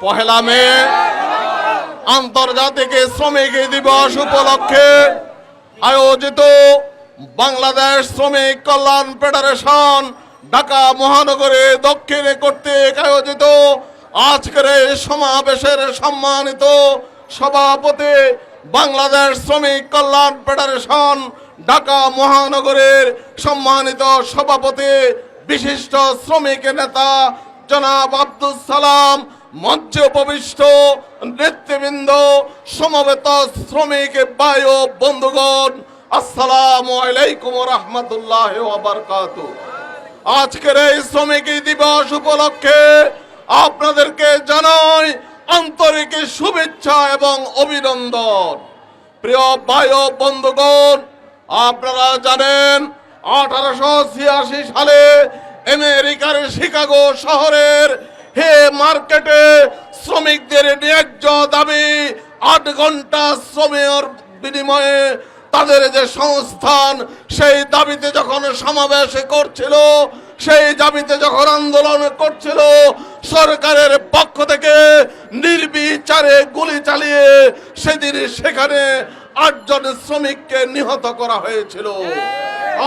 পহেলা মে আন্তর্জাতিক শ্রমিক দিবস উপলক্ষে আয়োজিত বাংলাদেশ শ্রমিক কল্যাণ ফেডারেশন ঢাকা মহানগরে দক্ষিণ কর্তৃক আয়োজিত আজকের এই সমাবেশের সম্মানিত সভাপতি, বাংলাদেশ শ্রমিক কল্যাণ ফেডারেশন ঢাকা মহানগরের সম্মানিত সভাপতি, বিশিষ্ট শ্রমিক নেতা জনাব আব্দুল সালাম, মঞ্চে উপবিষ্ট নেতৃবৃন্দ, সমবেত শ্রমিক ভাই ও বন্ধুগণ, আসসালামু আলাইকুম ওয়া রাহমাতুল্লাহি ওয়া বারাকাতুহু। আজকের এই শ্রমিক দিবস উপলক্ষে আপনাদেরকে জানাই আন্তরিক শুভেচ্ছা এবং অভিনন্দন। প্রিয় ভাই ও বন্ধুগণ, আপনারা জানেন 1886 সালে আমেরিকার শিকাগো শহরের হে মার্কেটে শ্রমিকদের ন্যায্য দাবি 8 ঘন্টা শ্রমের বিনিময়ে তাদের যে সংস্থান, সেই দাবিতে যখন সমাবেশ করছিল, সেই দাবিতে যখন আন্দোলন করছিল, সরকারের পক্ষ থেকে নির্বিচারে গুলি চালিয়ে সেদিন সেখানে 8 জন শ্রমিককে নিহত করা হয়েছিল।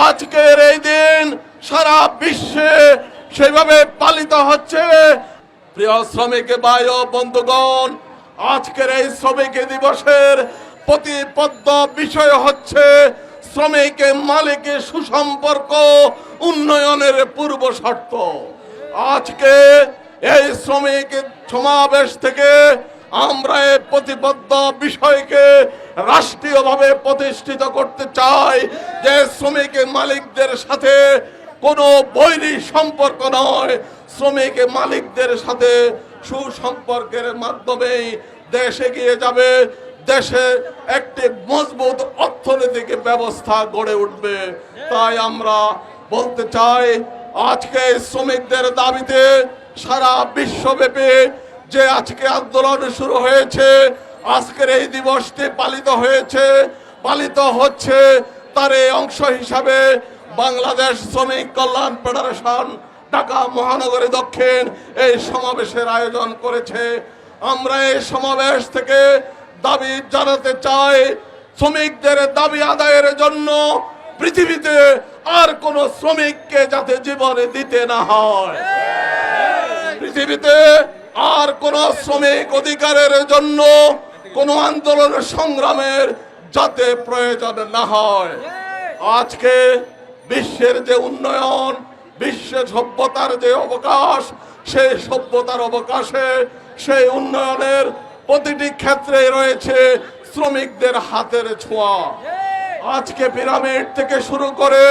আজকের এই দিন সারা বিশ্বে সেভাবে পালিত হচ্ছে। প্রিয় শ্রমিক ভাই ও বন্ধুগণ, আজকের এই শ্রমিক দিবসের প্রতিপাদ্য বিষয় হচ্ছে শ্রমিক মালিক সুসম্পর্ক উন্নয়নের পূর্ব শর্ত। আজকে এই শ্রমিক সমাবেশ থেকে আমরা এই প্রতিপাদ্য বিষয়কে রাষ্ট্রীয়ভাবে প্রতিষ্ঠিত করতে চাই যে শ্রমিক মালিকদের সাথে কোনো বৈরী সম্পর্ক নয়, শ্রমিক মালিকদের সাথে সুসম্পর্কের মাধ্যমেই দেশ এগিয়ে যাবে, দেশে একটি মজবুত অর্থনৈতিক ব্যবস্থা গড়ে উঠবে। তাই আমরা বলতে চাই, আজকে শ্রমিকদের দাবিতে সারা বিশ্বব্যাপী যে আজকে আন্দোলন শুরু হয়েছে, আজকের এই দিবসটি পালিত হচ্ছে, তার এই অংশ হিসাবে বাংলাদেশ শ্রমিক কল্যাণ ফেডারেশন ঢাকা মহানগরী দক্ষিণ এই সমাবেশের আয়োজন করেছে। আমরা এই সমাবেশ থেকে দাবি জানাতে চাই, শ্রমিকদের দাবি আদায়ের জন্য পৃথিবীতে আর কোন শ্রমিককে যাতে জীবনে দিতে না হয়, পৃথিবীতে আর কোন শ্রমিক অধিকারের জন্য কোন আন্দোলন সংগ্রামের যাতে প্রয়োজন না হয়। আজকে বিশ্বের যে উন্নয়ন, বিশ্ব সভ্যতার যে অবকাশ, সেই সভ্যতার অবকাশে সেই উন্নয়নের প্রতিটি ক্ষেত্রে রয়েছে শ্রমিকদের হাতের ছোঁয়া। আজকে পিরামিড থেকে শুরু করে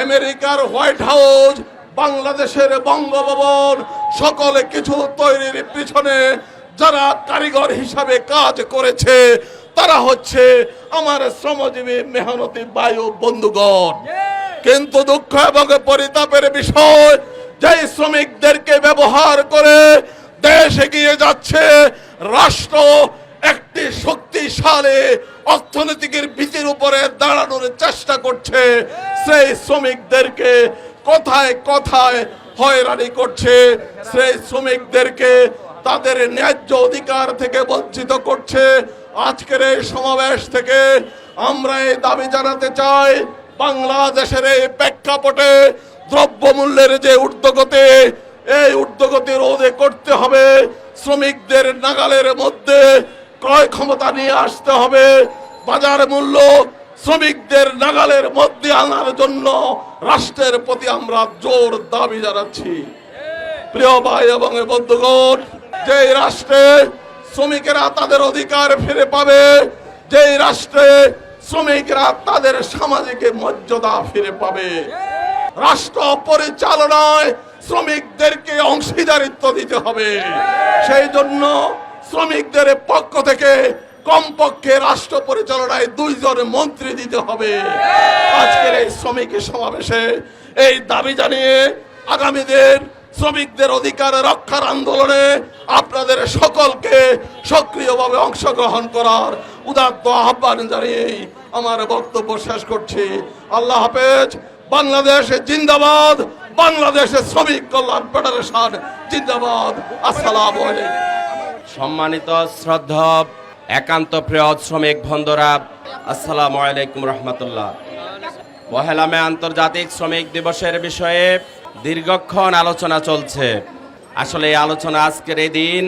আমেরিকার হোয়াইট হাউস, বাংলাদেশের বঙ্গভবন, সকলে কিছু তৈরির পিছনে যারা কারিগর হিসাবে কাজ করেছে তারা হচ্ছে আমার শ্রমজীবী মেহনতি বায়ু বন্ধুগণ। কিন্তু দুঃখ এবং পরিতাপের বিষয়, যে শ্রমিকদেরকে ব্যবহার করে দেশ এগিয়ে যাচ্ছে, রাষ্ট্র একটি শক্তিশালী অর্থনৈতিকের ভিত্তির উপরে দাঁড়ানোর চেষ্টা করছে, সেই শ্রমিকদেরকে কথায় কথায় হয়রানি করছে, সেই শ্রমিকদেরকে তাদের ন্যায্য অধিকার থেকে বঞ্চিত করছে। আজকের এই সমাবেশ থেকে আমরা এই দাবি জানাতে চাই, বাংলাদেশের এই প্রেক্ষাপটে দ্রব্যমূল্যের যে ঊর্ধ্বগতি, এই ঊর্ধ্বগতি রোধে করতে হবে। শ্রমিকদের নাগালের মধ্যে ক্রয় ক্ষমতা নিয়ে আসতে হবে। বাজার মূল্য শ্রমিকদের নাগালের মধ্যে আনার জন্য রাষ্ট্রের প্রতি আমরা জোর দাবি জানাচ্ছি। প্রিয় ভাই এবং বন্ধুগণ, যে রাষ্ট্রে শ্রমিকেরা তাদের অধিকার ফিরে পাবে, যে রাষ্ট্রে শ্রমিকরা তাদের সামাজিক মর্যাদা ফিরে পাবে, রাষ্ট্র পরিচালনায় শ্রমিকদেরকে অংশীদারিত্ব দিতে হবে। সেই জন্য শ্রমিকদের পক্ষ থেকে কমপক্ষে রাষ্ট্র পরিচালনায় 2 জন মন্ত্রী দিতে হবে। আজকের এই শ্রমিক সমাবেশে এই দাবি জানিয়ে আগামী দিন শ্রমিকদের অধিকার রক্ষার আন্দোলনে আপনাদের সকলকে সক্রিয়ভাবে অংশগ্রহণ করার উদাত্ত আহ্বান জানিয়ে আমার বক্তব্য শেষ করছি। আল্লাহ হাফেজ। বাংলাদেশ জিন্দাবাদ। বাংলাদেশের শ্রমিক কল্যাণ ফেডারেশন জিন্দাবাদ। আসসালামু আলাইকুম। সম্মানিত শ্রদ্ধা একান্ত প্রিয় শ্রমিক বন্ধুরা, আসসালামু আলাইকুম রহমতুল্লাহ। 1 মে আন্তর্জাতিক শ্রমিক দিবসের বিষয়ে দীর্ঘক্ষণ আলোচনা চলছে। আসলে এই আলোচনা, আজকের এই দিন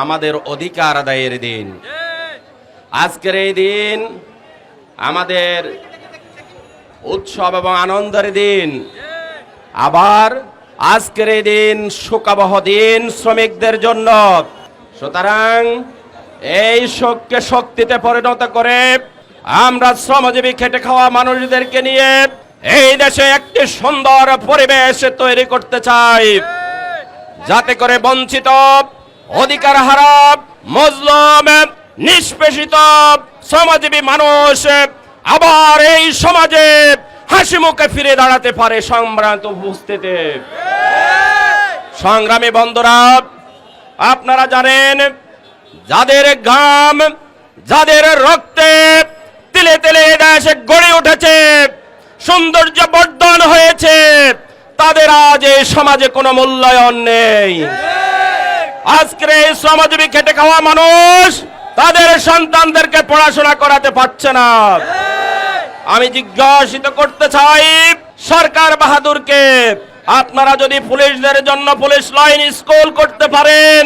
আমাদের অধিকার আদায়ের দিন। আজকের এই দিন আমাদের উৎসব এবং আনন্দের দিন। আবার আজকের এই দিন শোকাবহ দিন শ্রমিকদের জন্য। সুতরাং এই শোককে শক্তিতে পরিণত করে আমরা শ্রমজীবী খেটে খাওয়া মানুষদেরকে নিয়ে এই দেশে একটি সুন্দর পরিবেশ তৈরি করতে চাই, যাতে করে বঞ্চিত, অধিকার হারা, মজলুম, নিষ্পেষিত শ্রমজীবী মানুষ আবার এই সমাজে হাসি মুখে ফিরে দাঁড়াতে পারে। সম্ভ্রান্ত উপস্থিতি, সংগ্রামী বন্ধুরা, আপনারা জানেন, যাদের ঘাম, যাদের রক্তে তিলে তিলে দেশে গড়ে উঠেছে, সৌন্দর্য বর্ধন হয়েছে, তাদের আজ এই সমাজে কোনো মূল্যায়ন নেই। আজকের এই শ্রমজীবী খেটে খাওয়া মানুষ তাদের সন্তানদেরকে পড়াশোনা করাতে পারছে না। আমি জিজ্ঞাসিত করতে চাই সরকার বাহাদুরকে, আপনারা যদি পুলিশদের জন্য পুলিশ লাইন স্কুল করতে পারেন,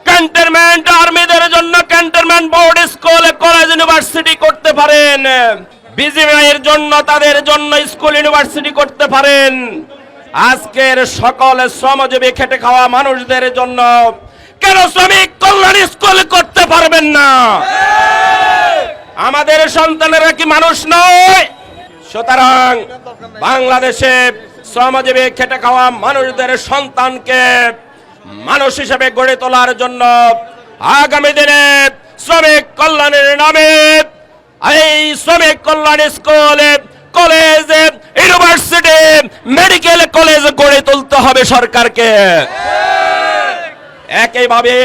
ক্যান্টনমেন্ট আর্মিদের জন্য cantonment board school, college, university করতে পারেন, বিজিবির জন্য তাদের জন্য স্কুল, ইউনিভার্সিটি করতে পারেন, আজকের সকল শ্রমজীবী খেটে খাওয়া মানুষদের জন্য কেন শ্রমিক কল্যাণ স্কুল করতে পারবেন না? আমাদের সন্তানেরা কি মানুষ নয়? সুতরাং বাংলাদেশে শ্রমজীবী খেটে খাওয়া মানুষদের সন্তানকে মানুষ হিসেবে গড়ে তোলার জন্য আগামী দিনে শ্রমিক কল্যাণের নামে এই শ্রমিক কল্যাণ school, college, university, medical college গড়ে তুলতে হবে সরকারকে। একইভাবে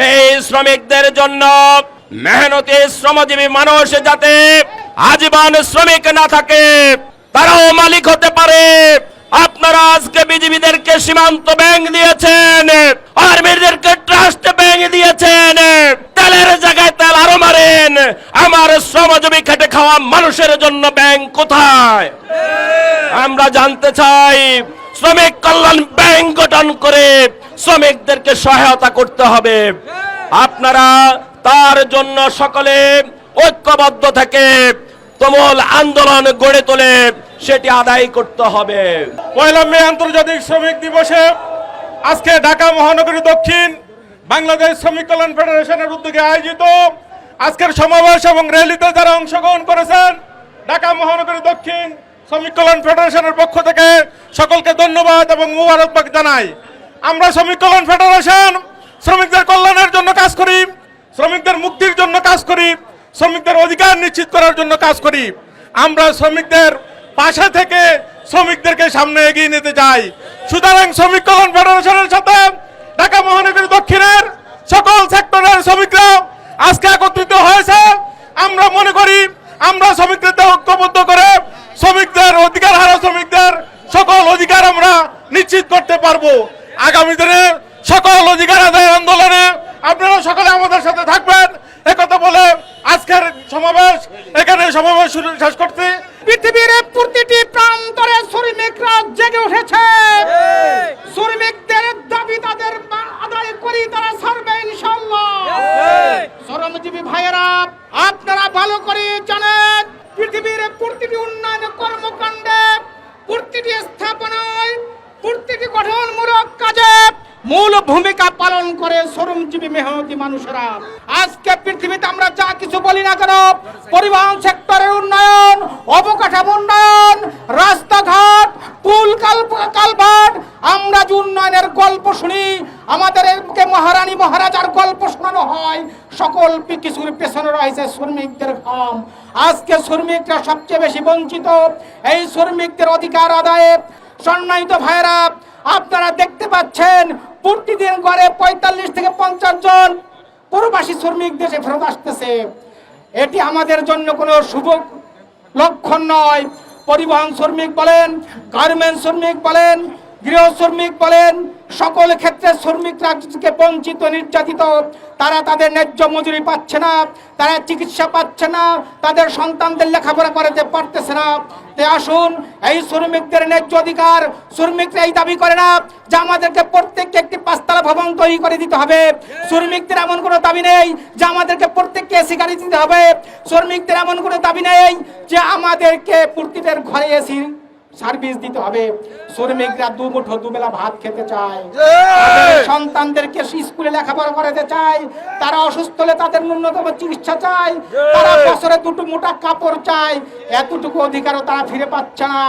এই শ্রমিকদের জন্য মেহনতি শ্রমজীবী মানুষ যাতে আজীবন শ্রমিক না থাকে, তারাও মালিক হতে পারে। আপনারা আজকে বিজিবিদেরকে সীমান্ত ব্যাংক দিয়েছেন, আর্মিদেরকে ট্রাস্ট ব্যাংক দিয়েছেন, তেলের জায়গায় তেল আরো মারেন। আমার শ্রমজীবী খেটে খাওয়া মানুষের জন্য ব্যাংক কোথায়? আমরা জানতে চাই। শ্রমিক কল্যাণ ব্যাংক গঠন করে শ্রমিকদেরকে সহায়তা করতে হবে। আপনারা তার জন্য সকলে ঐক্যবদ্ধ থেকে তুমুল আন্দোলন গড়ে তোলে সেটি আদায় করতে হবে। 1 মে আন্তর্জাতিক শ্রমিক দিবসে আজকে ঢাকা মহানগরী দক্ষিণ বাংলাদেশ শ্রমিক কল্যাণ ফেডারেশনের উদ্যোগে আয়োজিত আজকের সমাবেশ এবং র্যালিতে যারা অংশগ্রহণ করেছেন, ঢাকা মহানগরী দক্ষিণ শ্রমিক কল্যাণ ফেডারেশনের পক্ষ থেকে সকলকে ধন্যবাদ এবং মোবারকবাদ জানাই। আমরা শ্রমিক কল্যাণ ফেডারেশন শ্রমিকদের কল্যাণের জন্য কাজ করি, শ্রমিকদের মুক্তির জন্য কাজ করি, শ্রমিকদের অধিকার নিশ্চিত করার জন্য কাজ করি। আমরা শ্রমিকদের পাশে থেকে শ্রমিকদেরকে সামনে এগিয়ে নিতে চাই। সুতরাং শ্রমিক কল্যাণ ফেডারেশনের সাথে ঢাকা মহানগরী দক্ষিণের সকল সেক্টরের শ্রমিকরা আজকে একত্রিত হয়েছে। আমরা মনে করি আমরা শ্রমিকদের ঐক্যবদ্ধ করে শ্রমিকদের অধিকার হারা শ্রমিকদের সকল অধিকার আমরা নিশ্চিত করতে পারবো। আগামী দিনে সকল অধিকার আদায় আন্দোলনে আপনারা সকলে আমাদের সাথে থাকবেন, একথা বলে আজকের সমাবেশ এখানে শেষ করতে। পৃথিবীর প্রতিটি প্রান্তরে শ্রমিকরা জেগে উঠেছে। শ্রমিকদের দাবি তাদের আদায় করি, তারা ছাড়বে ইনশাআল্লাহ। শ্রমজীবী ভাইয়েরা, আপনারা ভালো করে জানেন পৃথিবীর প্রতিটি উন্নয়ন কর্মকাণ্ডে, প্রতিটি স্থাপনায়, প্রতিটি গঠনমূলক কাজে মূল ভূমিকা পালন করে শ্রমজীবী মেহনতি মানুষেরা। আজকে পৃথিবীতে আমরা যা কিছু বলি না কেন, পরিবহন সেক্টরের উন্নয়ন, অবকাঠামো উন্নয়ন, রাস্তাঘাট, পুল কালভার্ট, আমরা যে উন্নয়নের গল্প শুনি, আমাদেরকে মহারানী মহারাজার গল্প শোনানো হয়, সকল কিছুর পেছনে রয়েছে শ্রমিকদের ঘাম। আজকে শ্রমিকরা সবচেয়ে বেশি বঞ্চিত। এই শ্রমিকদের অধিকার আদায়ে সম্মানিত ভাইয়েরা, আপনারা দেখতে পাচ্ছেন প্রতিদিন গড়ে 45 থেকে 50 জন প্রবাসী শ্রমিক দেশে ফেরত আসতেছে। এটি আমাদের জন্য কোনো শুভ লক্ষণ নয়। পরিবহন শ্রমিক বলেন, গার্মেন্টস শ্রমিক বলেন, গৃহ শ্রমিক বলেন, সকল ক্ষেত্রে শ্রমিকরা আজকে বঞ্চিত, নির্যাতিত। তারা তাদের ন্যায্য মজুরি পাচ্ছে না, তারা চিকিৎসা পাচ্ছে না, তাদের সন্তানদের লেখাপড়া করাতে পারতেছে না। তাই আসুন, এই শ্রমিকদের ন্যায্য অধিকার, শ্রমিকরা এই দাবি করে না যে আমাদেরকে প্রত্যেককে একটি 5 তলা ভবন তৈরি করে দিতে হবে। শ্রমিকদের এমন কোনো দাবি নেই যে আমাদেরকে প্রত্যেককে এসি গাড়ি দিতে হবে। শ্রমিকদের এমন কোনো দাবি নেই যে আমাদেরকে প্রত্যেকের ঘরে এসি সার্ভিস দিতে হবে। শ্রমিকরা দুবেলা ভাত খেতে চায়, সন্তানদেরকে স্কুলে লেখাপড়া করাতে চায়, তারা অসুস্থ হলে তাদের ন্যূনতম চিকিৎসা চায়, তারা বছরে 2 মোটা কাপড় চায়। এতটুকু অধিকারও তারা ফিরে পাচ্ছে না।